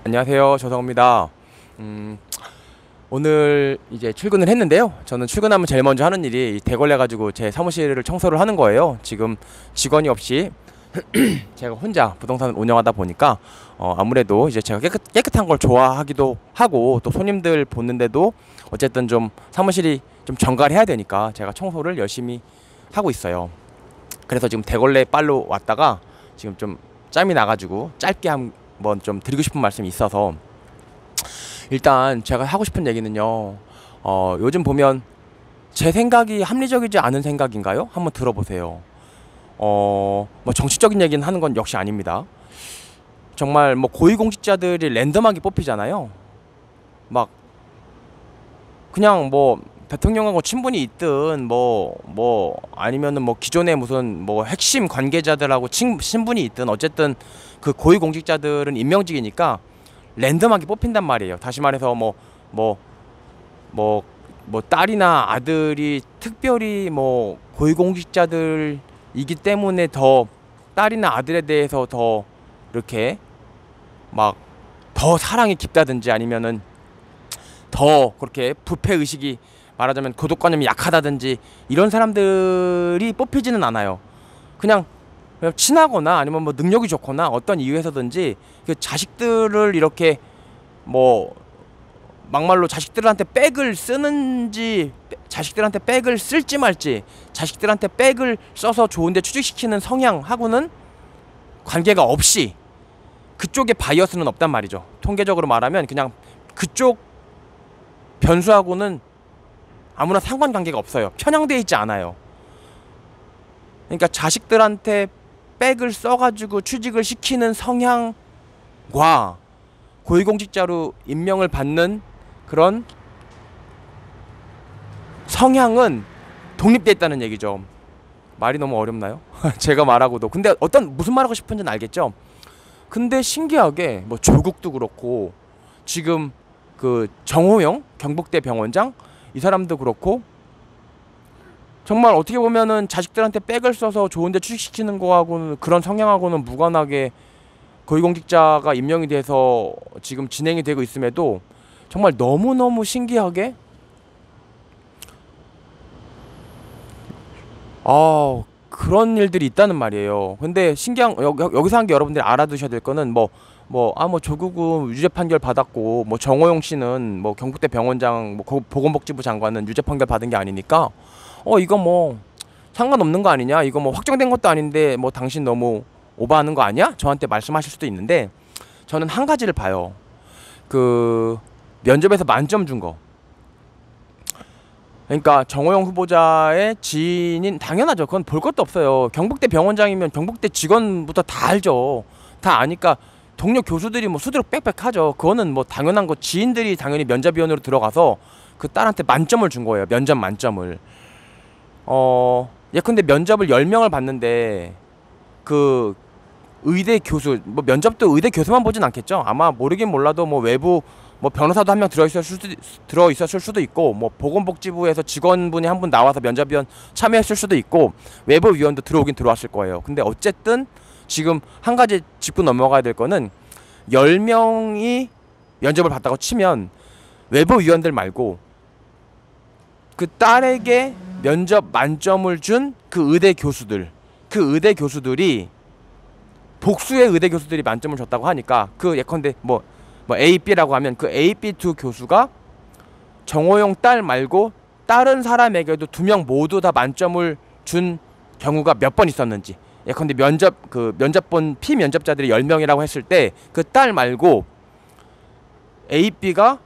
안녕하세요. 조성입니다. 오늘 이제 출근을 했는데요. 저는 출근하면 제일 먼저 하는 일이 대걸레 가지고 제 사무실을 청소를 하는 거예요. 지금 직원이 없이 제가 혼자 부동산을 운영하다 보니까 아무래도 이제 제가 깨끗한 걸 좋아하기도 하고, 또 손님들 보는데도 어쨌든 좀 사무실이 좀 정갈해야 되니까 제가 청소를 열심히 하고 있어요. 그래서 지금 대걸레 빨로 왔다가 지금 좀 짬이 나가지고 짧게 한번 좀 드리고 싶은 말씀이 있어서, 일단 제가 하고 싶은 얘기는요, 요즘 보면 제 생각이 합리적이지 않은 생각인가요? 한번 들어보세요. 뭐 정치적인 얘기는 하는 건 역시 아닙니다. 정말 뭐 고위공직자들이 랜덤하게 뽑히잖아요. 막 그냥 뭐 대통령하고 친분이 있든 뭐 아니면은 뭐 기존에 무슨 뭐 핵심 관계자들하고 친분이 있든, 어쨌든 그 고위공직자들은 임명직이니까 랜덤하게 뽑힌단 말이에요. 다시 말해서 뭐 딸이나 아들이 특별히 뭐 고위공직자들이기 때문에 더 딸이나 아들에 대해서 더 이렇게 막 더 사랑이 깊다든지, 아니면은 더 그렇게 부패 의식이, 말하자면 도덕관념이 약하다든지, 이런 사람들이 뽑히지는 않아요. 그냥 친하거나 아니면 뭐 능력이 좋거나 어떤 이유에서든지 그 자식들을 이렇게 뭐 막말로 자식들한테 백을 쓰는지, 자식들한테 백을 쓸지 말지, 자식들한테 백을 써서 좋은데 취직시키는 성향하고는 관계가 없이 그쪽에 바이어스는 없단 말이죠. 통계적으로 말하면 그냥 그쪽 변수하고는 아무나 상관관계가 없어요. 편향되어 있지 않아요. 그러니까 자식들한테 백을 써가지고 취직을 시키는 성향과 고위공직자로 임명을 받는 그런 성향은 독립되어 있다는 얘기죠. 말이 너무 어렵나요? 제가 말하고도. 근데 무슨 말하고 싶은지는 알겠죠? 근데 신기하게 뭐 조국도 그렇고, 지금 그 정호영 경북대 병원장, 이 사람도 그렇고, 정말 어떻게 보면은 자식들한테 백을 써서 좋은데 취직시키는 거하고는, 그런 성향하고는 무관하게 고위공직자가 임명이 돼서 지금 진행이 되고 있음에도 정말 너무너무 신기하게 그런 일들이 있다는 말이에요. 근데 여기서 한 게, 여러분들이 알아두셔야 될 거는 뭐 조국은 유죄 판결 받았고, 뭐 정호영 씨는 뭐 경북대 병원장, 뭐 보건복지부 장관은 유죄 판결 받은 게 아니니까 이거 뭐 상관없는 거 아니냐, 이거 뭐 확정된 것도 아닌데 뭐 당신 너무 오버하는 거 아니야? 저한테 말씀하실 수도 있는데, 저는 한 가지를 봐요. 그 면접에서 만점 준 거, 그러니까 정호영 후보자의 지인인, 당연하죠. 그건 볼 것도 없어요. 경북대 병원장이면 경북대 직원부터 다 알죠. 다 아니까 동료 교수들이 뭐 수두룩 빽빽하죠. 그거는 뭐 당연한 거. 지인들이 당연히 면접위원으로 들어가서 그 딸한테 만점을 준 거예요. 면접 만점을. 예컨대 면접을 10명을 봤는데 그 의대 교수, 뭐 면접도 의대 교수만 보진 않겠죠. 아마 모르긴 몰라도 뭐 외부 뭐 변호사도 한 명 들어있었을 수도 있고, 뭐 보건복지부에서 직원분이 한 분 나와서 면접위원 참여했을 수도 있고, 외부 위원도 들어오긴 들어왔을 거예요. 근데 어쨌든 지금 한 가지 짚고 넘어가야 될 거는, 10명이 면접을 봤다고 치면 외부 위원들 말고 그 딸에게 면접 만점을 준 그 의대 교수들, 그 의대 교수들이, 복수의 의대 교수들이 만점을 줬다고 하니까, 그 예컨대 뭐 A, B라고 하면 그 A, B 두 교수가 정호용 딸 말고 다른 사람에게도 2명 모두 다 만점을 준 경우가 몇 번 있었는지, 예컨대 면접 본 피면접자들이 10명이라고 했을 때 그 딸 말고 A, B가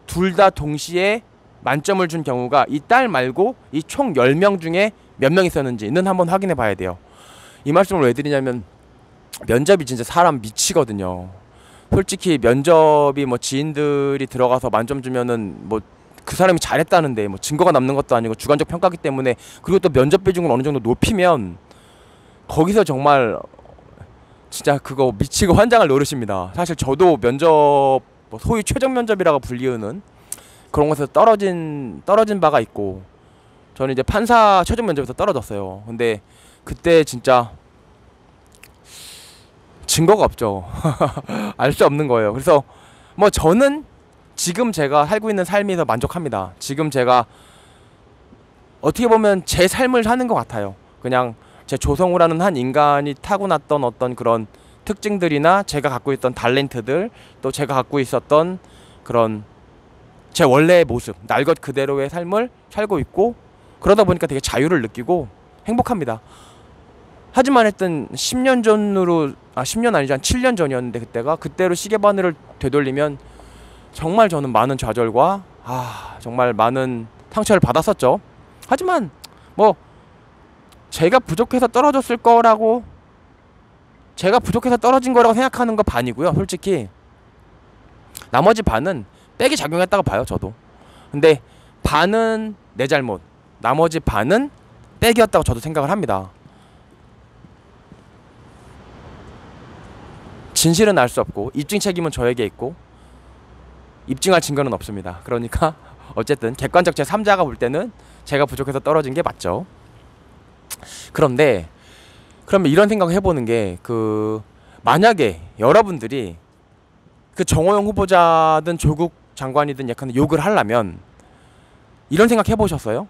둘 다 동시에 만점을 준 경우가, 이 딸 말고 이 총 10명 중에 몇 명 있었는지는 한번 확인해 봐야 돼요. 이 말씀을 왜 드리냐면, 면접이 진짜 사람 미치거든요. 솔직히 면접이 뭐 지인들이 들어가서 만점 주면은 뭐 그 사람이 잘했다는데 뭐 증거가 남는 것도 아니고 주관적 평가기 때문에, 그리고 또 면접 비중을 어느 정도 높이면 거기서 정말 진짜 그거 미치고 환장할 노릇입니다. 사실 저도 면접, 뭐 소위 최종 면접이라고 불리우는 그런 곳에서 떨어진 바가 있고, 저는 이제 판사 최종 면접에서 떨어졌어요. 근데 그때 진짜 증거가 없죠. 알 수 없는 거예요. 그래서 뭐 저는 지금 제가 살고 있는 삶에서 만족합니다. 지금 제가 어떻게 보면 제 삶을 사는 것 같아요. 그냥 제 조성우라는 한 인간이 타고났던 어떤 그런 특징들이나 제가 갖고 있던 탤런트들, 또 제가 갖고 있었던 그런 제 원래의 모습, 날 것 그대로의 삶을 살고 있고, 그러다 보니까 되게 자유를 느끼고 행복합니다. 하지만 했던 10년 전으로 10년 아니죠, 한 7년 전이었는데 그때로 시계바늘을 되돌리면 정말 저는 많은 좌절과 정말 많은 상처를 받았었죠. 하지만 뭐 제가 부족해서 떨어졌을 거라고, 제가 부족해서 떨어진 거라고 생각하는 거 반이고요. 솔직히 나머지 반은 백이 작용했다고 봐요, 저도. 근데 반은 내 잘못, 나머지 반은 백이었다고 저도 생각을 합니다. 진실은 알 수 없고 입증 책임은 저에게 있고 입증할 증거는 없습니다. 그러니까 어쨌든 객관적 제3자가 볼 때는 제가 부족해서 떨어진 게 맞죠. 그런데 그러면 이런 생각을 해보는 게, 만약에 여러분들이 그 정호영 후보자든 조국 장관이든 약간 욕을 하려면 이런 생각 해보셨어요?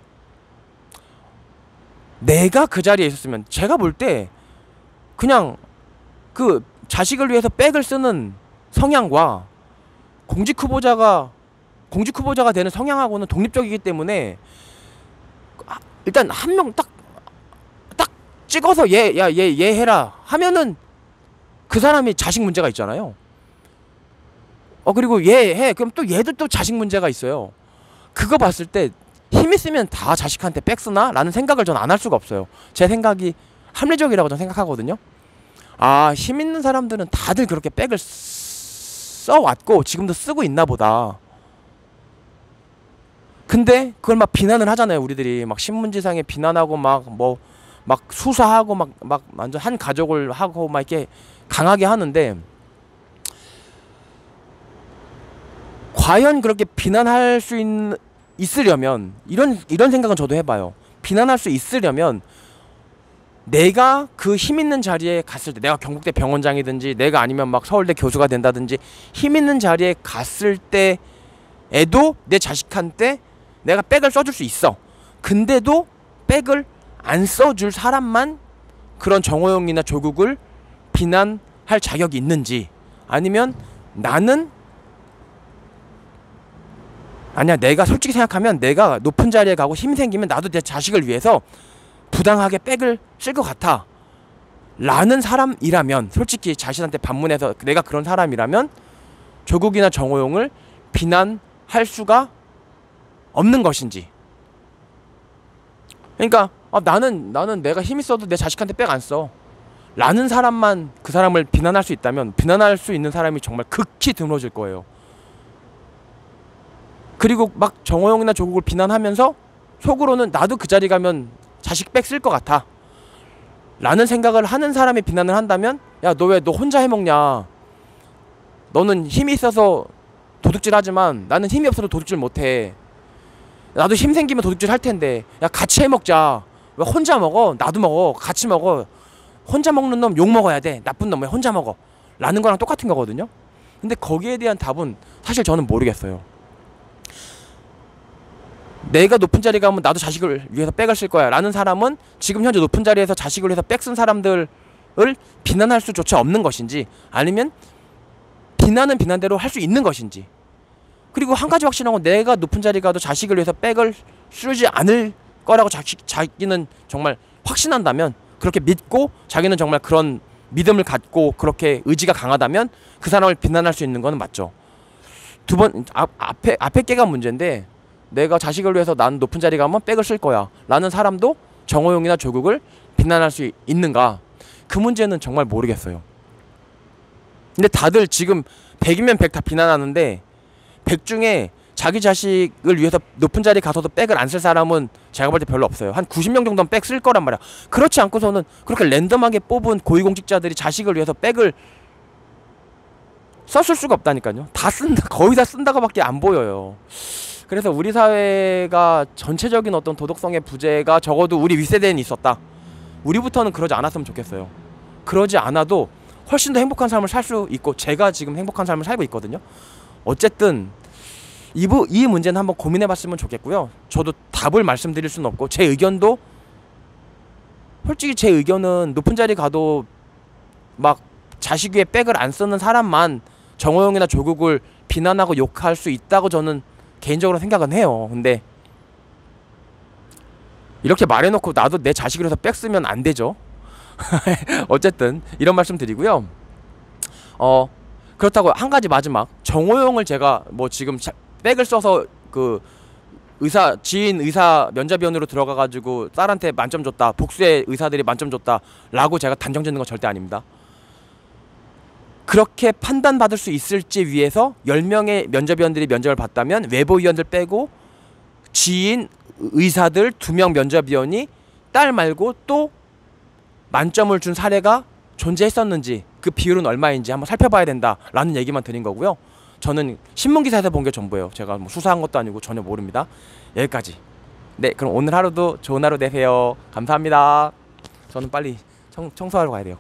내가 그 자리에 있었으면, 제가 볼 때 그냥 그 자식을 위해서 백을 쓰는 성향과 공직 후보자가 되는 성향하고는 독립적이기 때문에 일단 한 명 딱 찍어서 얘 해라 하면은 그 사람이 자식 문제가 있잖아요. 그리고 얘 해, 그럼 또 얘도 또 자식 문제가 있어요. 그거 봤을 때 힘 있으면 다 자식한테 백 쓰나? 라는 생각을 전 안 할 수가 없어요. 제 생각이 합리적이라고 저는 생각하거든요. 힘 있는 사람들은 다들 그렇게 백을 써왔고 지금도 쓰고 있나 보다. 근데 그걸 막 비난을 하잖아요. 우리들이 막 신문지상에 비난하고 막 수사하고 막 완전 한 가족을 하고 막 이렇게 강하게 하는데, 과연 그렇게 비난할 수 있으려면 이런 생각은 저도 해봐요. 비난할 수 있으려면 내가 그 힘 있는 자리에 갔을 때, 내가 경북대 병원장이든지 내가 아니면 막 서울대 교수가 된다든지 힘 있는 자리에 갔을 때에도 내 자식한테 내가 백을 써줄 수 있어. 근데도 백을 안 써줄 사람만 그런 정호영이나 조국을 비난할 자격이 있는지, 아니면 나는 아니야, 내가 솔직히 생각하면 내가 높은 자리에 가고 힘이 생기면 나도 내 자식을 위해서 부당하게 백을 쓸 것 같아 라는 사람이라면, 솔직히 자신한테 반문해서 내가 그런 사람이라면 조국이나 정호영을 비난할 수가 없는 것인지. 그러니까 나는 내가 힘 있어도 내 자식한테 백 안 써 라는 사람만 그 사람을 비난할 수 있다면, 비난할 수 있는 사람이 정말 극히 드물어질 거예요. 그리고 막 정호영이나 조국을 비난하면서 속으로는 나도 그 자리 가면 자식 백 쓸 것 같아 라는 생각을 하는 사람이 비난을 한다면, 야, 너 왜 너 혼자 해먹냐, 너는 힘이 있어서 도둑질 하지만 나는 힘이 없어서 도둑질 못해, 나도 힘 생기면 도둑질 할 텐데 야, 같이 해먹자, 왜 혼자 먹어, 나도 먹어, 같이 먹어, 혼자 먹는 놈 욕 먹어야 돼, 나쁜 놈 왜 혼자 먹어 라는 거랑 똑같은 거거든요. 근데 거기에 대한 답은 사실 저는 모르겠어요. 내가 높은 자리에 가면 나도 자식을 위해서 백을 쓸 거야 라는 사람은 지금 현재 높은 자리에서 자식을 위해서 백 쓴 사람들을 비난할 수조차 없는 것인지, 아니면 비난은 비난대로 할 수 있는 것인지. 그리고 한 가지 확실한 건, 내가 높은 자리에 가도 자식을 위해서 백을 쓰지 않을 거라고 자기는 정말 확신한다면, 그렇게 믿고 자기는 정말 그런 믿음을 갖고 그렇게 의지가 강하다면 그 사람을 비난할 수 있는 건 맞죠. 앞에 깨가 문제인데, 내가 자식을 위해서 난 높은 자리 가면 백을 쓸 거야 라는 사람도 정호영이나 조국을 비난할 수 있는가, 그 문제는 정말 모르겠어요. 근데 다들 지금 100이면 100 다 비난하는데 100 중에 자기 자식을 위해서 높은 자리 가서도 백을 안 쓸 사람은 제가 볼 때 별로 없어요. 한 90명 정도는 백 쓸 거란 말이야. 그렇지 않고서는 그렇게 랜덤하게 뽑은 고위공직자들이 자식을 위해서 백을 썼을 수가 없다니까요. 다 쓴다, 거의 다 쓴다고밖에 안 보여요. 그래서 우리 사회가 전체적인 어떤 도덕성의 부재가 적어도 우리 윗세대에는 있었다. 우리부터는 그러지 않았으면 좋겠어요. 그러지 않아도 훨씬 더 행복한 삶을 살 수 있고, 제가 지금 행복한 삶을 살고 있거든요. 어쨌든 이 문제는 한번 고민해 봤으면 좋겠고요. 저도 답을 말씀드릴 수는 없고, 제 의견도 솔직히 제 의견은 높은 자리 가도 막 자식 위에 백을 안 쓰는 사람만 정호영이나 조국을 비난하고 욕할 수 있다고 저는 개인적으로 생각은 해요. 근데 이렇게 말해놓고 나도 내 자식을 해서 백 쓰면 안 되죠. 어쨌든 이런 말씀 드리고요. 그렇다고 한 가지 마지막, 정호영을 제가 뭐 지금 백을 써서 그 지인 의사 면접위원으로 들어가가지고 딸한테 만점 줬다, 복수의 의사들이 만점 줬다 라고 제가 단정 짓는 건 절대 아닙니다. 그렇게 판단받을 수 있을지 위해서 10명의 면접위원들이 면접을 봤다면 외부위원들 빼고 지인 의사들 2명 면접위원이 딸 말고 또 만점을 준 사례가 존재했었는지, 그 비율은 얼마인지 한번 살펴봐야 된다라는 얘기만 드린 거고요. 저는 신문기사에서 본 게 전부예요. 제가 뭐 수사한 것도 아니고 전혀 모릅니다. 여기까지. 네, 그럼 오늘 하루도 좋은 하루 되세요. 감사합니다. 저는 빨리 청소하러 가야 돼요.